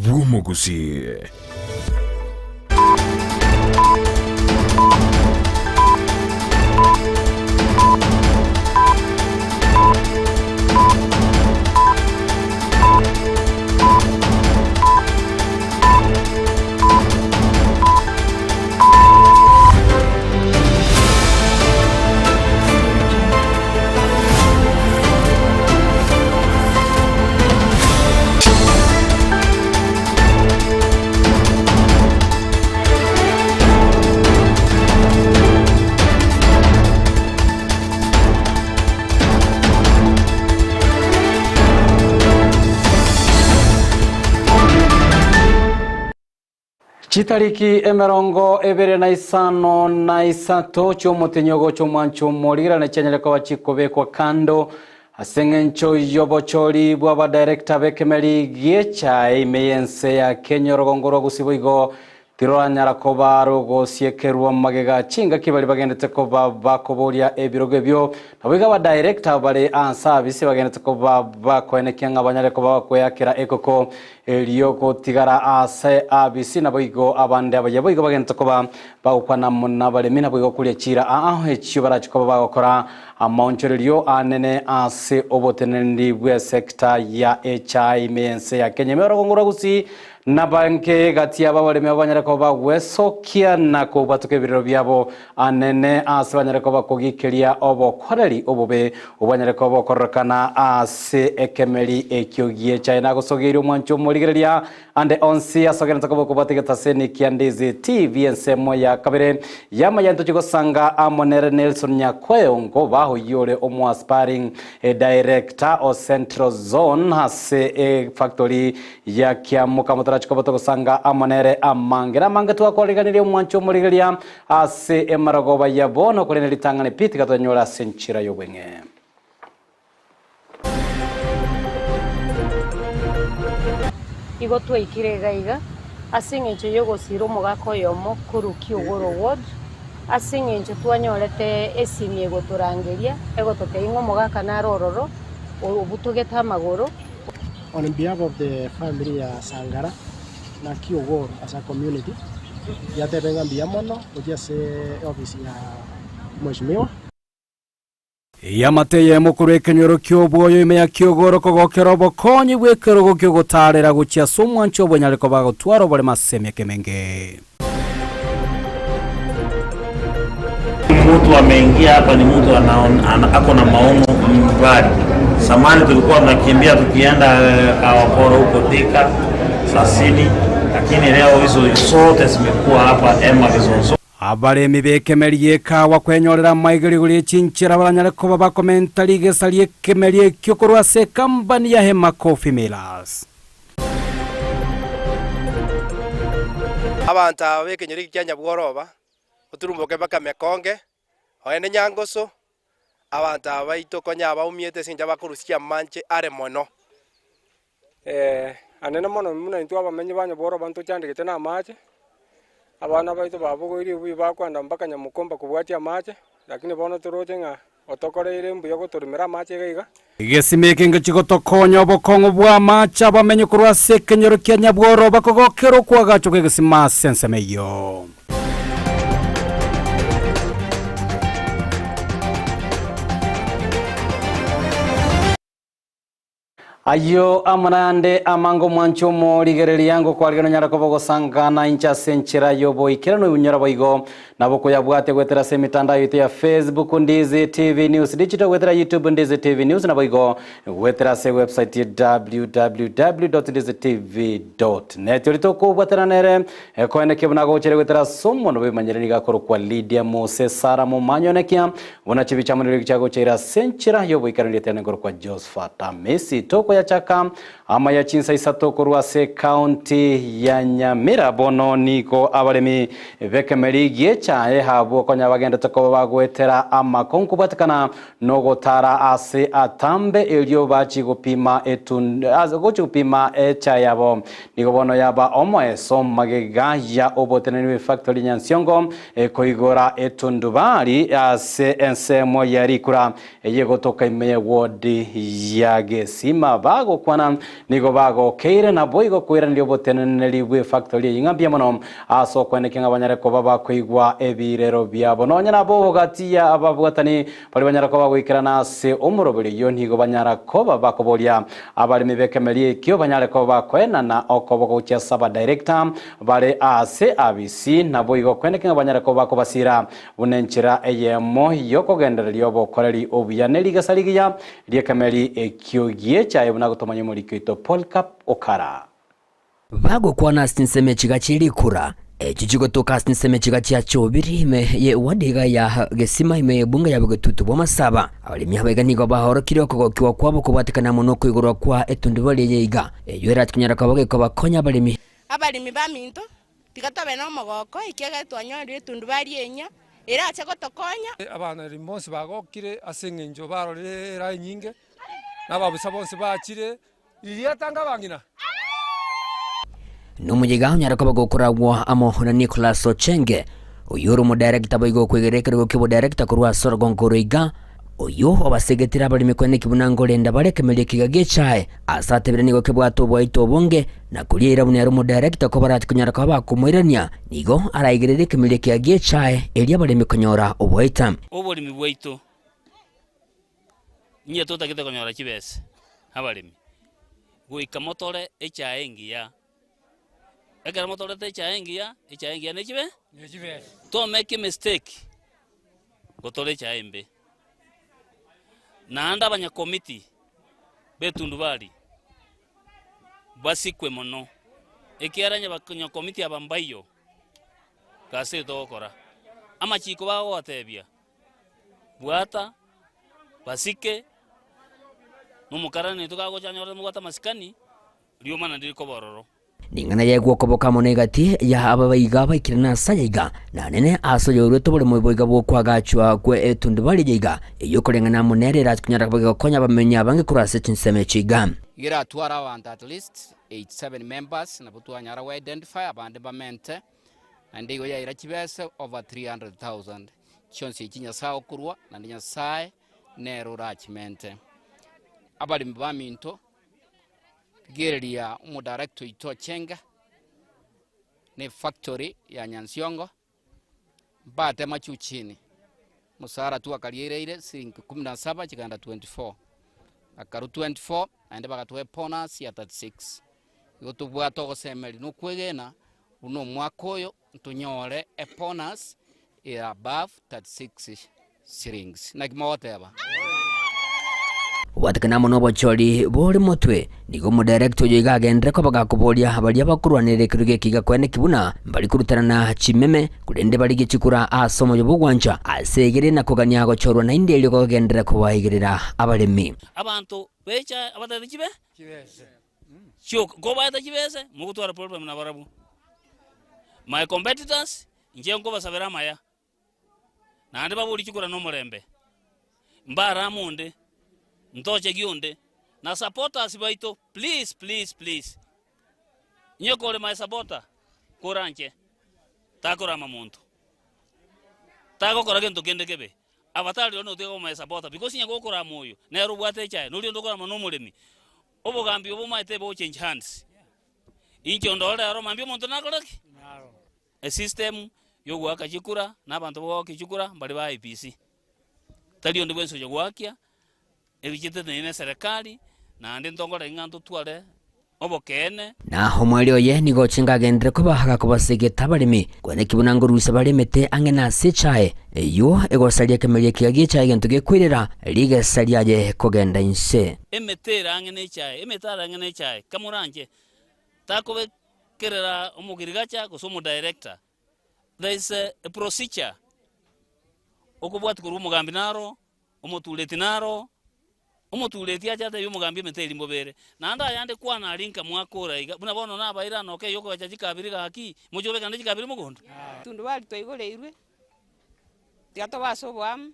Bw'umuguzi. Chitariki emerongo ebere na isano na isato chomutinyogo chomwancho morira na chenyeleko wachikobe kwa kando asengencho yobochori bwa director bekemeri giechai meyense ya Kenya rogongoro gusiboigo tiroranyara kobaro gosiekerwa magega chinga kibali bagendete koba bakoboria ebirogo byo nabiga ba director bale service bagendete koba bakoenekyanga abanyale koba kweyakira ekoko eliyoko tigara ase abisi nabigo abande abayabigo bagendete koba bakwana munna bale mina bigo kulyechira hechyo barachi koba bakora amoncherelyo anene ase obotenendi bwe sector ya HI mense ya Kenya merogongoro gusi nabanke gatia babaleme abanyareko bagwesokia nako batuke biriro byabo anene ase banyareko bakogikeria obokoreri obube obanyareko bokorokana ase ekemeri ekyogie China gusogera umwancho murigereria ande onsi asogereza ko kubategeta seni kiandizi TV ensemo ya kabere yamayanto chigosanga amonere Nelson Nyakweyo ngo baho yore omu aspiring director o Central Zone ase factory ya Kiamuka chikoboto gusanga amonere amangira mangatwa kwaliganire umwancho murigeria ase emaragoba yabono kuri nelitangane piti katonyora senchira yobwenge igo twikire gaiga asingencho yogosiro mugako yomo kuruki ogoro ward asingencho twanyorete esimye goturangeria egototeingo mugaka narororo obutugeta magoro. On behalf of the family ya Sangara na Kiogoro as a community, yatebenga mbiamono ujase office ya mheshimiwa yamateye mukuru ekenyoro kyobwoyo ime ya Kiogoro kogokero bokonyi bwekero gokyo gotarera guchya somwancho bonyareko bagotwaro bole maseme kemenge. Mtu ameingia hapa ni mtu ako na maono mbali. Samani tulikuwa tunakimbia tukienda Kawaporo huko Thika Sasini, lakini leo hizo zote zimekuwa hapa Emerson. Abaremi bekemerie kawa kwenyorera maigiriguri chinchira baranyareko babakomentari gesarie kemerie kyokorwa se company ya Hema Coffee Millers. Abantu abekenyori kyanya bworoba oturumboke bakamekonge oene nyangoso abantu abaito konya abaumiete sinja bakurusikia manche are mono anene mono muna into abamenye banya boro bantu cyandikete na mache abana baito babugoiri ubi bakwanda mpaka nyamukomba kubwatia mache lakini bono turoje nga otokoreire mbuyo goturimira mache gaiga igesimeke ngachigotokonya obokongo bwa macha bamenye kurwa sekenyoro kyanya bworo bakogokero kwagacho kegesima sensemeyo. Ayo amanande amango mwancho morigereri yango kwalgeno nyarako bogosangana incha senchira yobo ikirano unyara boigo naboko yabwate gwetera se mitandao yote ya Facebook Ndizi TV News digital gwetera YouTube Ndizi TV News na boigo gwetera se website www.ndizitv.net yolitoko gwetera nere koene kibuna gochire gwetera somo no bimanyereri gakoro kwa Lydia Mose Sara Mumanyo nekia bona chibicha muniri kichago chira senchira yobo ikirano yete ngoro kwa Josephat Messi toko ya chaka ama ya chinsa isato kurwase county ya Nyamira bono niko abaremi bekemeri giecha habo konya bagenda toko bagwetera ama konkubatakana no gotara ase atambe elio bachi gupima azo gupima echa yabo niko bono yaba omo eso magega ya oboteneni factory nyansiongo koigora etundubari ase ensemo yarikura yego toka ime ward ya Gesima bago kwana nigo bago keire na boigo kwira ndio boteneneri bwe factory ingambia mono aso kwene kinga banyare ko baba kwigwa ebirero byabo nonya nabo gatia ababwatani bali banyara ko bagwikira nase umurobiri yo ntigo banyara ko baba kobolia abali mibekemeli kyo banyare ko bakwena na okobo cha saba director bale ase abisi na boigo kwene kinga banyara ko bakobasira bunenchira eyemo yoko genderelio bokoreri obuyaneri gasaligiya liekemeli ekyogie chaye buna gutomanya muri kwito Polkap Okara bago kwana sinseme chiga chirikura chichigo toka sinseme chiga chia chobiri ime ye wadiga ya gesima ime bunga ya bugetutu bwa masaba abali mihabega nigo bahoro kiroko kiwa kwabo kubatikana muno kwigurwa kwa etundibali yeiga yera kinyara kabage ko bakonya balimi baminto tikatobe no mogoko ikega twanyori etundibali enya era acha gotokonya abana rimonsi bagokire asengenjo barore ra nyinge nababisa bonse bachire iriya tanga bangina numujiga nyara ko bagokuragwa amo na Nicholas Ochenge uyuru mu director boigo kwegerekere go kibo director kurwa sorgongoreiga uyu obasegetira bali mikwene kibunango lenda balekemele kigage chae asatebere nigo kibwato bwaito bonge na kulira bunero mu director ko barati kunyara ko bakumwirania nigo araigirire kemele kigage chae elia bali mikonyora obwaita oboli mibwaito nye tota kite konyora kibese abalimi guika motore echae ngia ekara motore te echae ngia ne kibe to make a mistake gotore echae mbe naanda banya committee betundubali basikwe mono ekiaranya bakonya committee abambayo kase tokora amachiko bawo atebia bwata basike numukarane tukagochanyore mugata masikani riyo mana ndiriko bororo ningana yegwo koboka monegati ya ababaiga baikirana sayiga na nene aso yorwe tobole moiboiga bwo kwagachwa kwe etundubali yiga iyo kolengana monerera kunyara baga konya bamenya bange kurase chinseme chiga gira twara want at least 87 members na butu anyara we identify abande bamente ande go ya ira kibese over 300,000 chonsi kinya sawo kurwa na nya sai nero rachimente abali mbaminto gereria umu director ito Chenga ne factory ya Nyansiongo bate machu chini musara tu akalireire 17 chikanda 24 akaru 24 ande bakatwe bonus ya 36 yoto bwato gosemeli no kwegena uno mwakoyo tunyore a bonus ya above 36 shillings na kimoteba watikana muno bocholi boli motwe nigo mu director yiga agendere ko bagakubolia abali abakurwanire kiruge kiga kwene kibuna bali kurutarana chimeme kulende bali gicikura asomo yobugwanja asegere nakoganya gochorwa na indeli ko agendere ko bayigirira abalemi abantu becha abatari kibe cyo go bayata kibese mu gutwara problem na barabu my competitors nje ngo basabera maya nande babuli kikura no murembe mbara munde ntoche gionde na supporters baito please nyokole my supporter koranche takora mamuntu tago korage ntogende kebe abatali ono tego my supporter because nyako kora moyo na rubwate chae nuli ndokora mano mulemi obogambi obo maite bo change hands incho ndole aro mambio muntu nakoraki a system yogo akachikura na bantu bo kichukura bali ba IPC talio ndibwenso jogwakia ebichite nene serikali na ande ntongora inganto twale obokene na homweli oye nigo chinga gendere ko bahaga ko basegeta balimi kwene kibunango ruisa balimete angena sechae eyo egosalia kemelie kiagi chae gento gekwirira lige saliaje kogenda inse emetera angene chae kamuranje takobe kerera omugirigacha kusomo director there is a procedure okubwati kuru mugambi naro omotuleti naro omotuleti acha yo mugambi meteri mbobere nanda yande kwana alinka mwakora iga buna bono na baira no ke yoko bacha jikabirira haki mujobe kande jikabiri mugondo tundu bali toigoleirwe tigato basobwam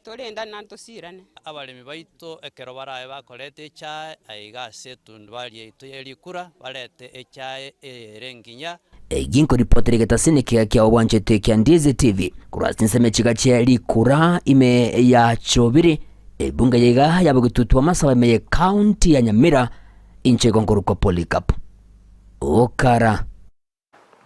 tolenda nanto sirane abalemi baito ekero baraye bakorete chae aiga se tundu bali eito yelikura balete echae erenginya ginko ripoteri getasini kia obwanchete kia Ndizi TV kurasi nseme chiga chia likura ime ya chobiri ebunge yiga yabugututwa masaba meye county ya Nyamira inche gongoruko Polycarp Okara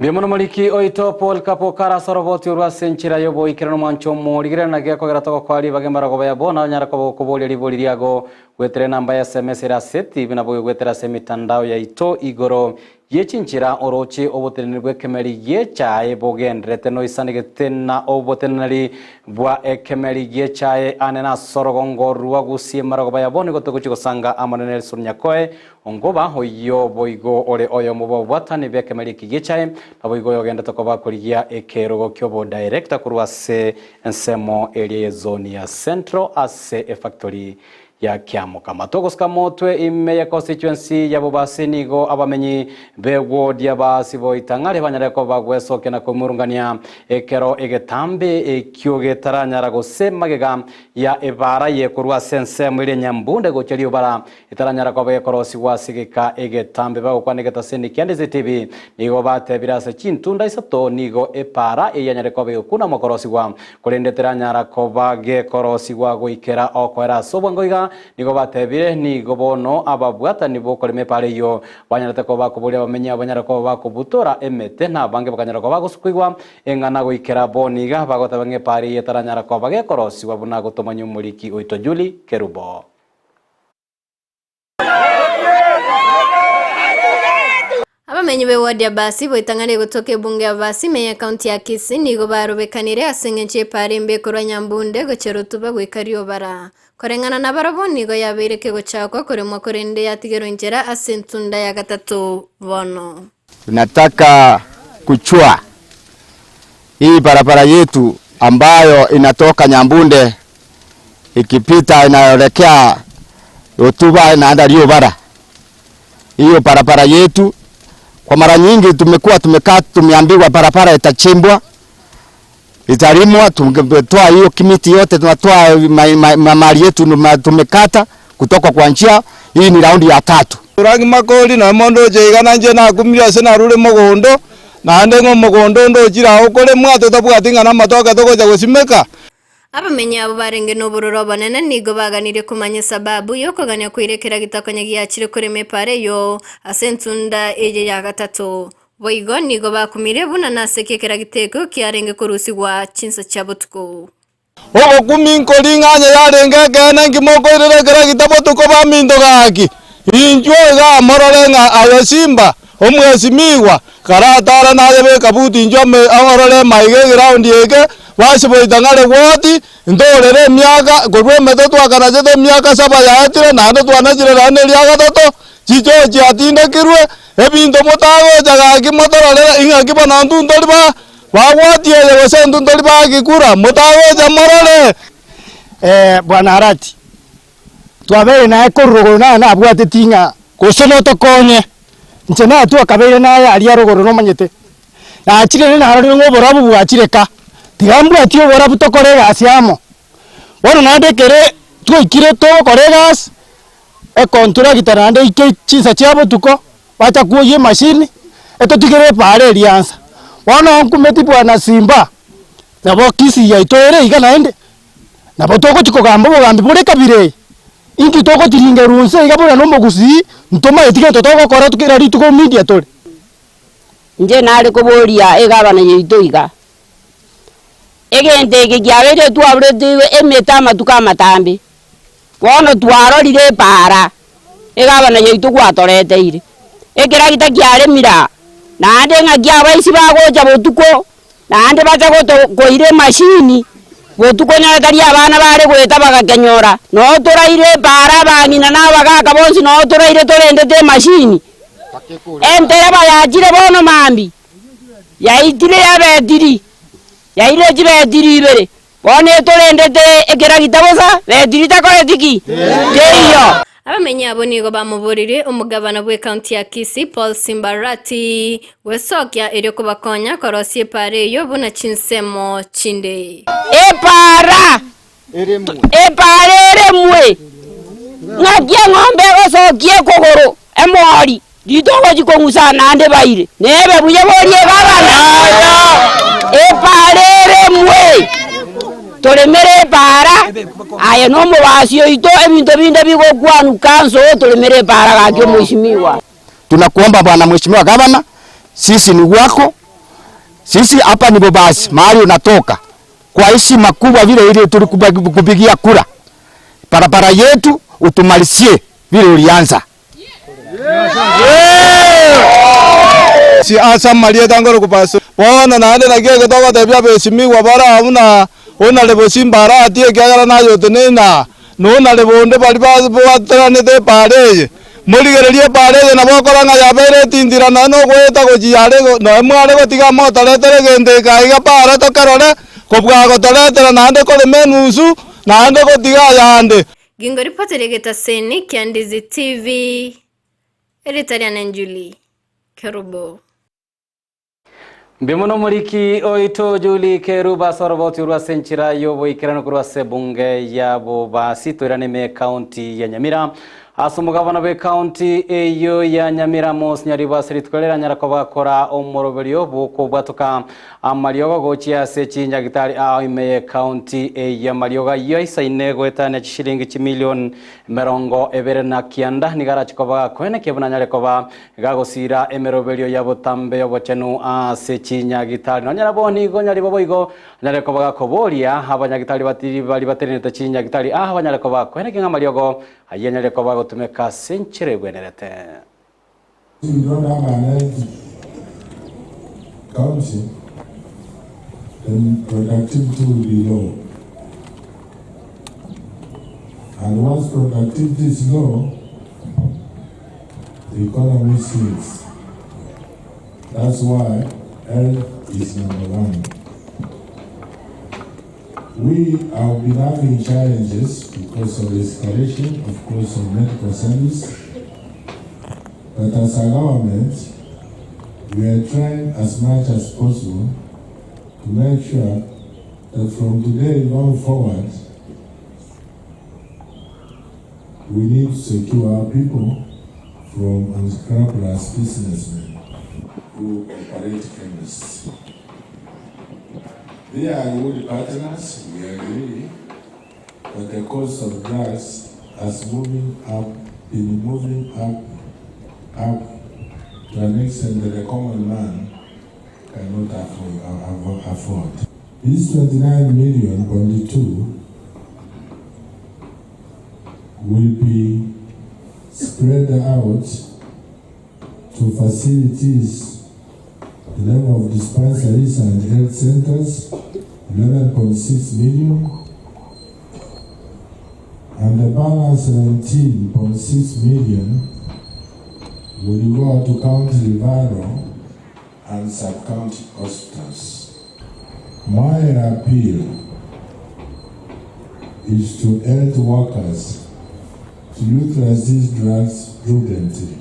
Bimuno muliki oito Polycarp Okara soroboti urwa senchira yobo ikirano mancho morigire na geko garatoko kwali bagembara go bayabona nyara ko boli liboli liago wetre namba ya SMS ra seti binabo wetra semitandao ya ito igoro yechinchira oroche obotenirwe kemeri yechae bogendrete no isanigetena obotenari bwa ekemeri yechae anena sorogongo ruwa gusie marago bayaboni gotokuchiko sanga amanene sunyakoe ongoba hoyo boigo ole oyo mubo watani bekemeri yechae aboigo yogenda tokoba kurigia ekerogo kyobo director kurwase ensemo area zone ya Central ase e factory ya kiamo kama togoska motwe ime ya constituency ya bobasi nigo abamenyi bewo dia basi boitangare banyare ko bagweso kena kumurungania ekero egetambe ekyoge taranyara go semagega ya ebara ye kurwa sense mwire nyambunde go cheliyo bara itaranyara ko bekorosi wasigika egetambe ba kwa negeta seni kyandeze TV nigo bate birasa chintunda isato nigo epara eyanyare ko be kuna mokorosi wa kurende taranyara ko bage korosi wa go ikera okwera sobongoiga nigo batebire nigo bono ababwata nibo koleme pare yo banyarate ko bakuburia bamenya banyara ko bakubutora emete na bange bakanyara ko bagusukwigwa engana go ikera boniga bagota bange pare yetaranyara ko bage korosi wabuna gotomanyu muliki oito Juli Kerubo Abamenyi be wadi ya basi boitangane gotoke bunge ya basi meya county ya Kisii nigo barobekanire asengenche pare mbekoro Nyambunde gocherutuba gwikario bara korengana na barabo nigo yabereke gochakwa kuremwa korende yatigero njera asentunda ya gatatu bono. Tunataka kuchua hii barabara yetu ambayo inatoka Nyambunde ikipita inaelekea Rutuba inaenda Rio Bara. Hiyo barabara yetu kwa mara nyingi tumeambiwa barabara itachimbwa, italimwa, tumetoa hiyo kimiti yote, tunatoa mali yetu tumekata kutoka kwa njia. Hii ni raundi ya 3. Rangi makoli na mondo jegana nje na kumira sena rule mogondo na ndengo mogondo ndo jira okole mwato tabwatinga na matoka tokoja gosimeka. Abamenyi abo barenge n'oburoro banene nigo baganire kumanya sababu yo kuganya kwirekera gitakonye yakire kureme pare yo asentunda eje ya gatatu boigo nigo bakumire buna nasekekera giteko kiarenge kurusi gwa chinsa chabutuko ogo kuminko linganya yarenge gana ngimoko irekera gitabutuko bamindo gaki injwe ga mororenga ayosimba omwesimiwa karatara naye kabuti njome ahorole maige ground yeke wasiboitangale woti ndorere myaka gorwe meto twakanajete myaka 7 yaetire nando twanajire rane lya gatatu chicho chiatinde kirwe ebinto motago jagaki motorole ingaki banandu ndoliba wagwatie yose ndoliba gikura motago jamorole bwana Arati twabere na kororo na abwate tinga kosono tokonye nchena tu akabere na ali arogoro no manyete na chire na harone ngoborabu bwachireka tigambwa tio borabu tokorega asiamo bono nandekere twikire to koregas e kontura gitarande ike chinsa chiabo tuko bacha kuoye machine eto tigere pare lianza bono nkumeti bwana Simba nabo Kisii ya itoire igana ende nabo toko chiko gambo gambi bure kabire inki toko tiringe runse igabura no mogusi ntoma etige totoko kora tukira rituko media tore nje nari kuboria egabana yeitoiga egende gigyabere twabure diwe emeta matuka matambi wono twarorire para egabana yeitu gwatorete ire ekera gitakiare mira nande ngagyaba isi bagoja botuko nande bacha goire machine botuko nyarataria abana bare gweta bagakenyora no toraire para bangina na bagaka bonsi no toraire torendete machine entere bayajire bono mambi yaitire yabetiri yaire jibetiri ibere bone torendete ekera gitabosa betiri takoretiki teyo abamenyi abo nigo bamuburire umugabana bwe county ya Kisii Paul Simbarati wesokya ere kubakonya korosie pare yo buna chinsemo chinde epara eremwe ngagia ngombe osokie kogoro emori ditogo jikongusa nande baire nebe buye borie gabana epara eremwe tulimere para aya no mubasio ito ebintu binde bigokwana kanso tulimere para gakyo mheshimiwa. Tunakuomba bwana mheshimiwa gavana, sisi ni wako, sisi hapa ni Bobasi mahali unatoka, kwa heshima kubwa vile ile tulikupigia kura, barabara yetu utumalizie vile ulianza. Si asa malia tangoro kupaso wana nande na kege toka tebia mheshimiwa bara amuna ona lebo simbara atie kyagara na yote nena nona lebo onde bali batrane te pare murigererie pare na bokoranga ya bere tindira na no gweta gojiare no mware gotiga motoretere gende kaiga para to karore kobwa gotoretera nande kole menusu nande gotiga yande Gingo ripoti regeta seni Kiandizi TV Eritaria Nenjuli Kerubo Bimuno muriki oito Juli Keruba soroboti urwa senchira yobo ikirano kurwa sebunge ya Bobasi toirane me county ya Nyamira asumugabana be county eyo ya Nyamira mos nyaribasiri tkolera nyarakoba kora omoroberio buko bwatoka amarioga gochia sechi nyagitari a ime county ya marioga yoisa inego etane shilingi chimilion merongo everna kianda nigara chikoba kwene kebuna nyarekoba gagosira emeroberio ya botambe yobochenu a sechi nyagitari nonyaraboni go nyariboigo nyarekoba koboria abanyagitari bali baterinete chinyagitari abanyarekoba kwene kinga mariogo ayenyarekoba gotumeka senchire gwenerete. We don't have an county, then productivity will be low. And once productivity is low, the economy sinks. That's why health is number one. We have been having challenges because of the escalation, of course, of medical service. But as a government, we are trying as much as possible to make sure that from today going forward, we need to secure our people from unscrupulous businessmen who operate chemists. They are good partners, we agree, but the cost of drugs has been moving up to an extent that the common man cannot afford. This 29,000,022 will be spread out to facilities, the level of dispensaries and health centers, 11.6 million, and the balance 17.6 million will go to county viral and sub-county hospitals. My appeal is to health workers to utilize these drugs prudently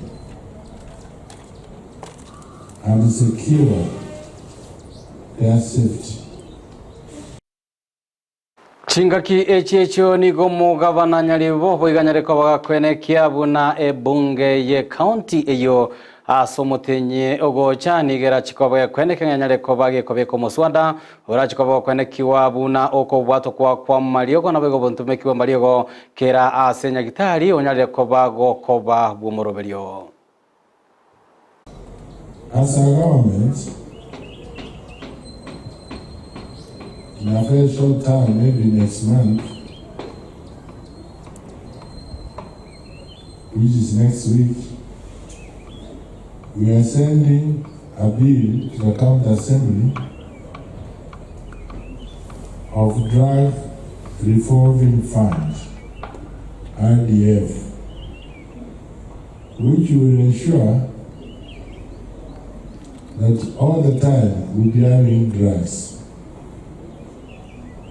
and secure their safety. Chingaki echecho nigo mugabana nyaribo boiganyareko bagakwene Kiabu na ebunge ye county eyo asomotenye ogocha nigera chikoba kwene kenyareko bagekobeko muswada ora chikoba kwene Kiwabu na oko bwato kwa Mariogo na bego bontumekiwa Mariogo kera asenya gitari onyareko bago koba bumoroberio. As a government, in a very short time, maybe next month, which is next week, we are sending a bill to the county assembly of drug revolving fund, RDF, which will ensure that all the time we'll be having drugs.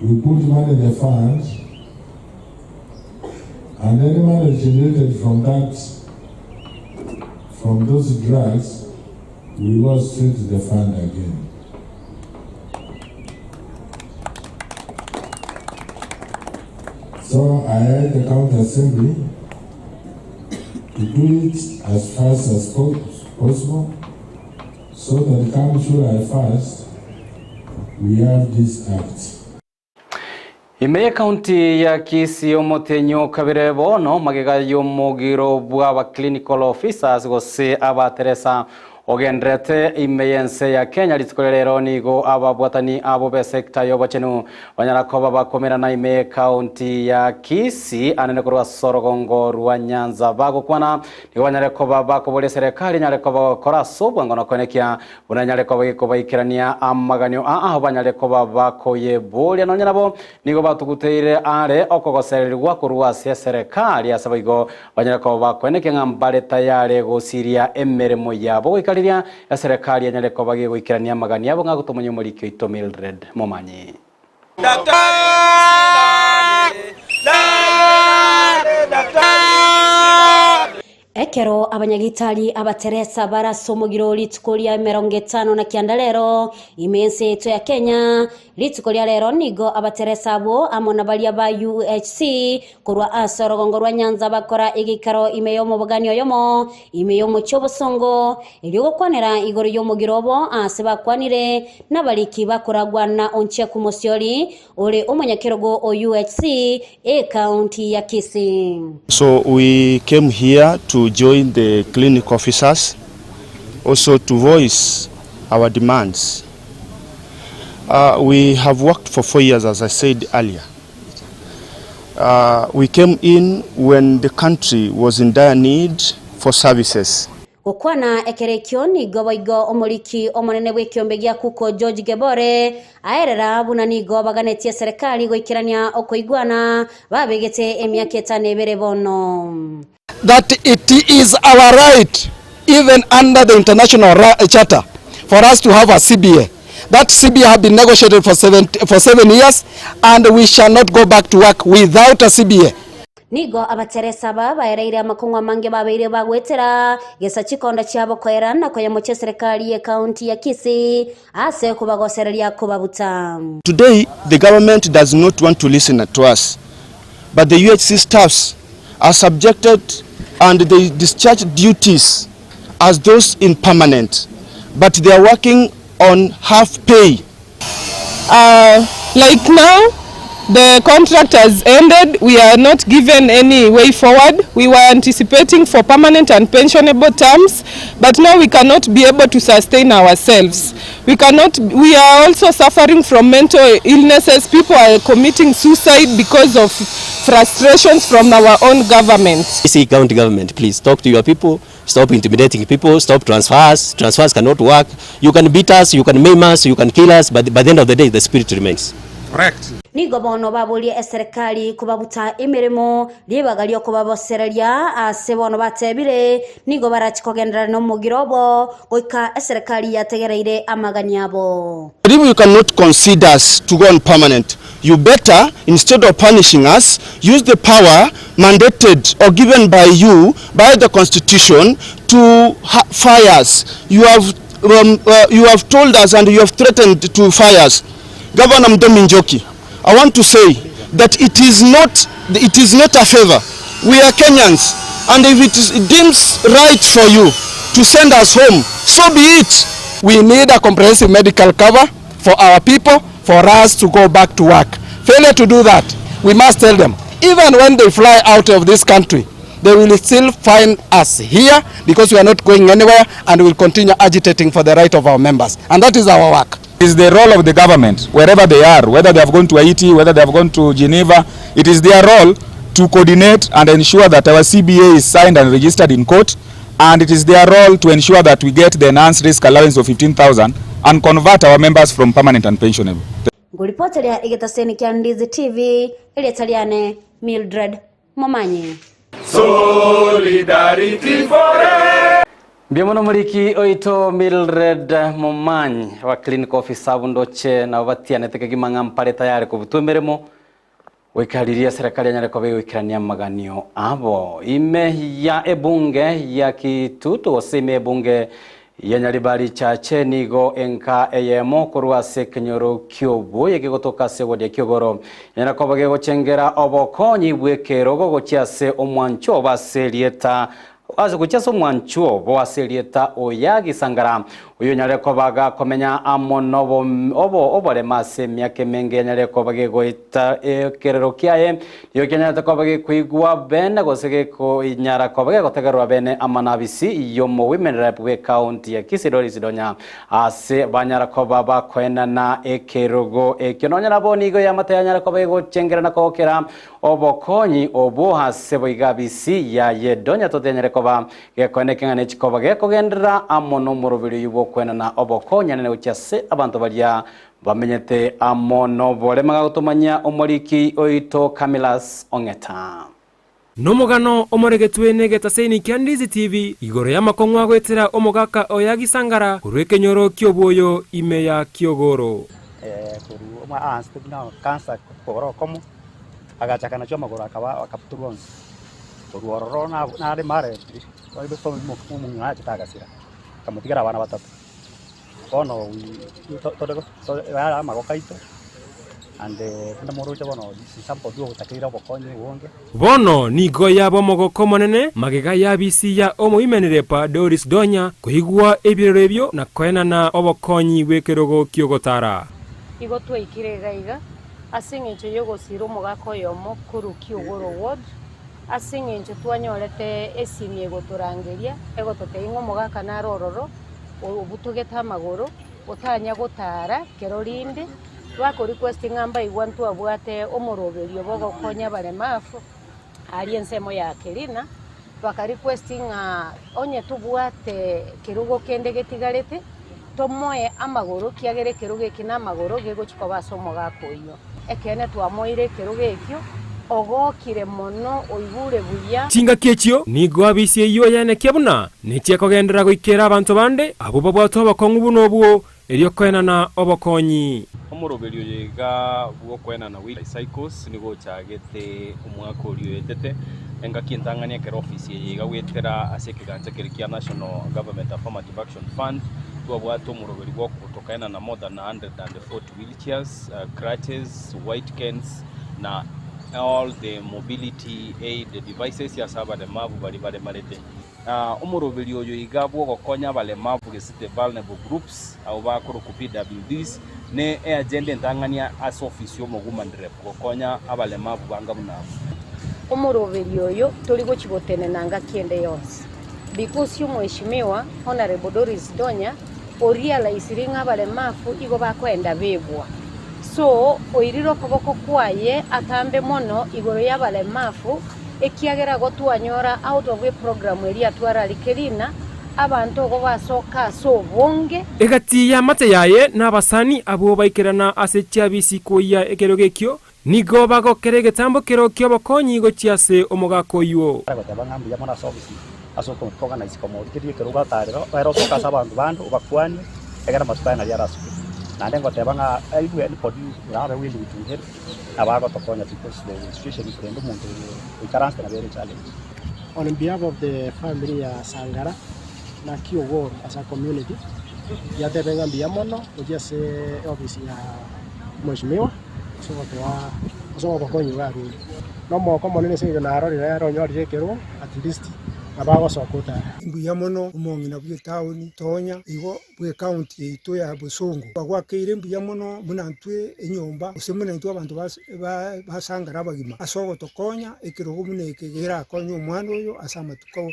We put money in the fund, and any money generated from those drugs, we go straight to the fund again. So I urge the county assembly to do it as fast as possible, so that come July 1st, we have this act. Imeye kaunti ya Kisii omotenyo kabire bono magega y'omugiro bwa clinical officers gose abateresa ogendrete imeyense ya Kenya litikolero nigo ababwatani abo be sector yobachenu banyarakoba bakomera na imeye kaunti ya Kisii anene kurwa Sorogongo rwa Nyanza bagukwana nigo banyarekoba bakobole serikali nyarekoba kora sobwa ngono konekia bunanyarekoba ikobaikirania amaganyo aho banyarekoba bakoye bole no nyarabo nigo batuguteire are okogosererwa kurwa serikali asabigo banyarekoba bakonekia ngambare tayare gosiria emeremo yabo ya serikali ya nyareko bagiye gwikirania magani yabo ngagutomonye muri kyo ito Mildred Momanyi. Ekero abanyagitari abateresa barasomugiro litukolia 50 na kiandalero imense yetu ya Kenya litukolia lero nigo abateresa abo amona balia ba UHC kurwa Sorogongo rwa Nyanza bakora igikaro imeyomo boganyo yomo imeyomo cyobosongo iligo kwanera igoro yomugirobo asebakwanire nabaliki bakoragwa na onche kumosioli ole omunyakerogo o UHC county ya Kisii. So we came here to join the clinic officers, also to voice our demands. We have worked for 4 years, as I said earlier. We came in when the country was in dire need for services. Okwana ekerekyo ni goboigo omoliki omonene bw'ekyombe gya kuko George Gebore aerera bunani go baganetie serikali goikirania okoigwana babegete emyaka 5 ebere bono. That it is our right, even under the international charter, for us to have a CBA. That CBA have been negotiated for 7 years, and we shall not go back to work without a CBA. Nigo abateresa baereire amakongwa mange babeire bagwetera gesa chikonda cyabo kwera na koya mu serikali ya county ya Kisii ase kubagosereria kubabuta. Today the government does not want to listen to us, but the UHC staffs are subjected and they discharge duties as those in permanent, but they are working on half pay. Like now, the contract has ended. We are not given any way forward. We were anticipating for permanent and pensionable terms, but now we cannot be able to sustain ourselves. We are also suffering from mental illnesses. People are committing suicide because of frustrations from our own government. Kisii County government, please talk to your people. Stop intimidating people. Stop transfers. Transfers cannot work. You can beat us, you can maim us, you can kill us, but by the end of the day, the spirit remains. Correct. Nigo bono babuli serikali kubabuta imirimo libagalyo kubabosereria asebono batebire nigo barachikogendera no mugirobo goika serikali yategereire amaganyabo. If you cannot consider us to go on permanent, you better, instead of punishing us, use the power mandated or given by you by the constitution to fire us. You have told us and you have threatened to fire us. Governor Mdomi Njoki, I want to say that it is not a favor. We are Kenyans, and if it deems right for you to send us home, so be it. We need a comprehensive medical cover for our people, for us to go back to work. Failure to do that, we must tell them, even when they fly out of this country, they will still find us here because we are not going anywhere, and we will continue agitating for the right of our members. And that is our work. It is the role of the government, wherever they are, whether they have gone to Haiti, whether they have gone to Geneva, it is their role to coordinate and ensure that our CBA is signed and registered in court, and it is their role to ensure that we get the enhanced risk allowance of 15,000 and convert our members from permanent and pensionable. Nguripotelea igetaseni kia Ndizi TV, ili taliane Mildred Momanyi. Solidarity forever. Biamono muliki oito Mildred Momanyi wa clinic officer bundoche na watia neteke gimanga mpare tayari kubutumeremo wikariria serikali ya Nyareko wikirania maganio abo ime ya ebunge ya Kitutu osime ebunge ya Nyaribari chache nigo enka eyemo kurwa sekenyoro kyobo yegigotoka se wodi kyogoro Nyareko bagechengera obokonyi bwekero gogochiase omwancho baselieta azo kuchaso mwanchuo boaselieta oyagi sangara uyu nyareko baga komenya amono obore mase myake menge nyareko bage goita kerero kiaye yo kenyata ko bage kuigwa bene gosege ko inyara ko bage gotegerwa bene amanabisi yo mo women rep we county ya Kisidori Sidonya ase banyara ko baba kwena na ekerogo ekinonya nabo nigo ya mata nyara ko bage gochengera na kokera obokonyi obuha sebo igabisi ya yedonya totenyere ko ba gekonekanga ne chikoba gekogendera amono murubiri yubo kwena na obokonya ne uchase abantu balia bamenyete amono bole magagutumanya omoriki oito Camillus Ongeta nomugano omoregetwe negeta seini Kyandizi TV igoro ya makongwa gwetera omugaka oyagisangara kurwekenyoro kyoboyo ime ya Kiogoro kuru ma anste bina kansa koro komo agachaka na choma gora akaputurwa turuororo na de mare oibe to mu ngana chitaga sira kamutigara bana batatu ono to ya magokaito ande na moroja bono sampo duo takira bokonye wonge bono nigo yabo mogoko monene magega yabisi ya omoimenerepa Doris Donya kuigwa ebirero ebyo na kwena na obokonyi wekerogo Kiogotara igo twikire gaiga asingecho yogo siro mogako yomo kuru Kiogoro ward asingecho twanyorete esimi egoturangeria egototeingo mogaka na rororo obutugeta magoro otanya gotara kerorinde twako requesting amba igwantu abwate omoroberio bogokonya baremafu ari ensemo ya Kelina twaka requesting onye tubwate kirugo kende getigarete tomoe amagoro kiagere kirugo kina magoro gegochiko basomo gakoyo ekene twamoire kirugo ekyo ogokire mono oibure buya tinga kechio nigo abisi iyo yane kebuna nitie kogendera goikera abantu bande abo babwato bakongu buno buo erio kwena na obokonyi omoroberio yega buo kwena na wheel cycles nigo chagete omwaka orio etete enga kintangania kero office yega wetera asekiganje kirikia National Government Affirmative Action Fund twabwato omoroberio gwo kutokana na more than 140 wheelchairs, crutches, white cans na all the mobility aid devices ya saba de mavu bali marete omoroberio oyo igabwo gokonya balemavu gesite vulnerable groups au bakoro ku PWDs ne agenda entangania as office yo Moguman rep gokonya abalemavu banga bunavu omoroberio oyo toli gochibotene nanga kiende yonse because mheshimiwa Honorable Doris Donya realize ringa balemavu igo bakwenda bebwa so oiriro koboko kwaye atambe mono igoro ya balemafu ekiagera gotwanyora out of a program eri atwara likerina abantu go basoka so bonge egati ya mate yaye n'abasani abo baikirana asecyabisi koya ekerogekyo nigo bagokerege tambo kero kyobokonyi go cyase omugako yo bagambi ya mona service asoko organize komo kiri keruga tarero ero soka sabantu bantu bakwani egera masupana ya rasu nande ngotebanga aibu and for you are willing to help abago tokonya because the situation is the mundo ikaranse na very challenge on behalf of the family ya Sangara na Kiogoro as a community ya tebenga biamono ujase office ya mheshimiwa so bakonyi baru no mo komo nene singa na rori na ro nyori kero at least abago sokota mbuyamono umongina bwe town tonya igo bwe county ito ya Busungu bagwakeire mbuyamono munantwe enyomba usemuna ntwa abantu basangara bagima asogo tokonya ekirogo muneke gera konyo umwana oyo asama tuko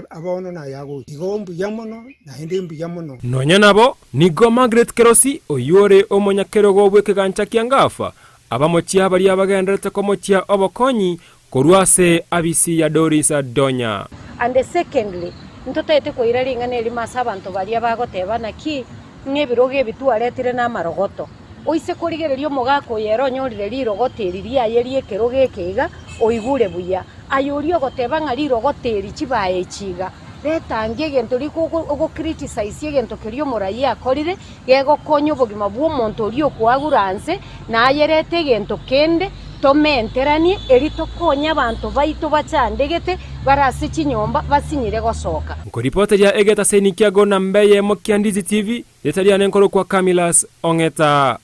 abono na yago igo mbuyamono na hende mbuyamono nonya nabo nigo Margaret Kerosi oyore omonya kerogo bwe kegancha kiangafa abamochia bali abagenderete komochia obokonyi korwase abisi ya Doris Donya and secondly ntoto ete ko iraringa ne limasa abantu bali abagoteba naki ngebiroge bitwaretire na marogoto oise kurigererio mogako yero nyorire rirogote riria yeri ekeroge keiga oigure buya ayorio goteba ngari rogoteri chibaye chiga betangie gento liko ogo criticize gento kerio morai akorire gego konyo bogima bwo monto rio kwaguranse na ayerete gento kende tomenteranie erito konya abantu baito bachandegete barase chinyomba basinyire gosoka ko reporter ya egeta senikia gona mbeye mo Kyandizi TV yetariane nkoro kwa Camillus Ongeta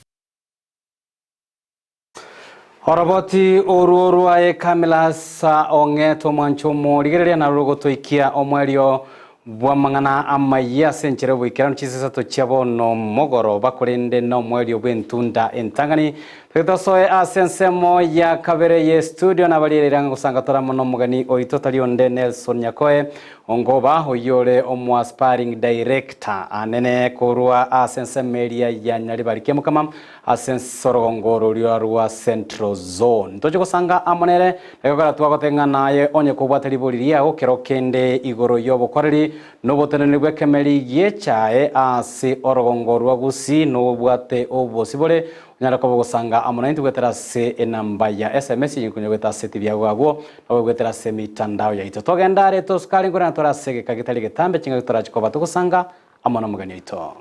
Oroboti ururu ae Camillus Ongeta mwancho morigereria na rugo toikia omwerio bwa mangana amaya senchere bwikirano chisesato chiabono mogoro bakorende no mweli obwentunda entangani petosoe asensemo ya kabere ye studio na baliranga gusanga tora mono mugani oitotali onde Nelson Nyakoe ongoba oyore omwa sparring director anene korwa asensemeria ya nyali barikemu kama asensoro ngoro rwa Central Zone toje gusanga amonere ekora twagotenga naye onye kubwatali boliria okerokende igoro yobo koreri no botenene gwekemeri yechae asi orogongorwa gusi no bwate obosibole nyara ko gusanga amona ntugwetera se enamba ya SMS yikunyweta seti byagwagwo no gwetera se mitandao ya ito togenda reto skali ngora tora sege kagitali getambe kinga tora chikoba tugusanga amona mugani ito